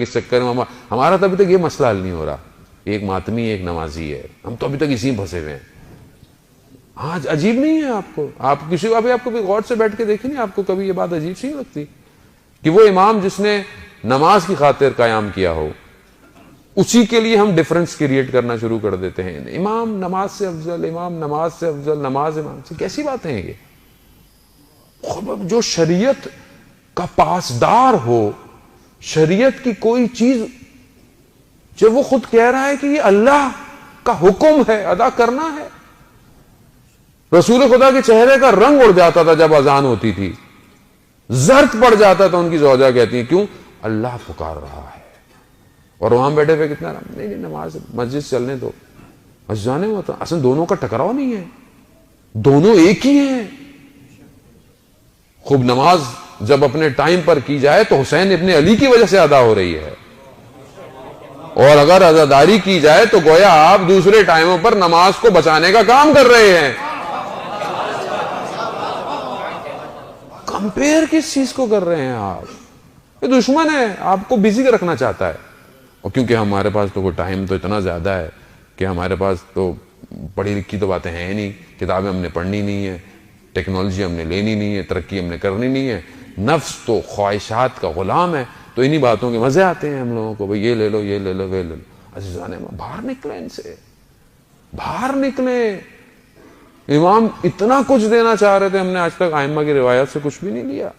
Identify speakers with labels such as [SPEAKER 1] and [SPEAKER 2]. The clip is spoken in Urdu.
[SPEAKER 1] اس چکر میں ہمارا تو ابھی تک یہ مسئلہ حل نہیں ہو رہا، ایک ماتمی ایک نمازی ہے، ہم تو ابھی تک اسی پھنسے ہوئے ہیں. آج عجیب نہیں ہے آپ کو؟ آپ کسی کو ابھی آپ کو غور سے بیٹھ کے دیکھیں نہیں، آپ کو کبھی یہ بات عجیب سی نہیں لگتی کہ وہ امام جس نے نماز کی خاطر قیام کیا ہو اسی کے لیے ہم ڈفرنس کریٹ کرنا شروع کر دیتے ہیں، امام نماز سے افضل، امام نماز سے افضل، نماز امام سے، کیسی باتیں ہیں یہ؟ جو شریعت کا پاسدار ہو، شریعت کی کوئی چیز جب وہ خود کہہ رہا ہے کہ یہ اللہ کا حکم ہے، ادا کرنا ہے. رسول خدا کے چہرے کا رنگ اڑ جاتا تھا جب اذان ہوتی تھی، زرد پڑ جاتا تھا. ان کی زوجہ کہتی ہیں کیوں؟ اللہ پکار رہا ہے. اور وہاں بیٹھے ہوئے کتنا نہیں نماز مسجد چلنے دو، جانے ہوتا. اصل دونوں کا ٹکراؤ نہیں ہے، دونوں ایک ہی ہیں. خوب نماز جب اپنے ٹائم پر کی جائے تو حسین ابن علی کی وجہ سے ادا ہو رہی ہے، اور اگر عزاداری کی جائے تو گویا آپ دوسرے ٹائموں پر نماز کو بچانے کا کام کر رہے ہیں. کمپیئر کس چیز کو کر رہے ہیں آپ؟ یہ دشمن ہے، آپ کو بزی رکھنا چاہتا ہے. اور کیونکہ ہمارے پاس تو کوئی ٹائم تو اتنا زیادہ ہے کہ ہمارے پاس تو پڑھی لکھی تو باتیں ہیں نہیں، کتابیں ہم نے پڑھنی نہیں ہے، ٹیکنالوجی ہم نے لینی نہیں ہے، ترقی ہم نے کرنی نہیں ہے. نفس تو خواہشات کا غلام ہے، تو انہی باتوں کے مزے آتے ہیں ہم لوگوں کو، بھئی یہ لے لو، یہ لے لو، وہ لے لو. عزیزان باہر نکلیں، ان سے باہر نکلیں. امام اتنا کچھ دینا چاہ رہے تھے، ہم نے آج تک ائمہ کی روایت سے کچھ بھی نہیں لیا.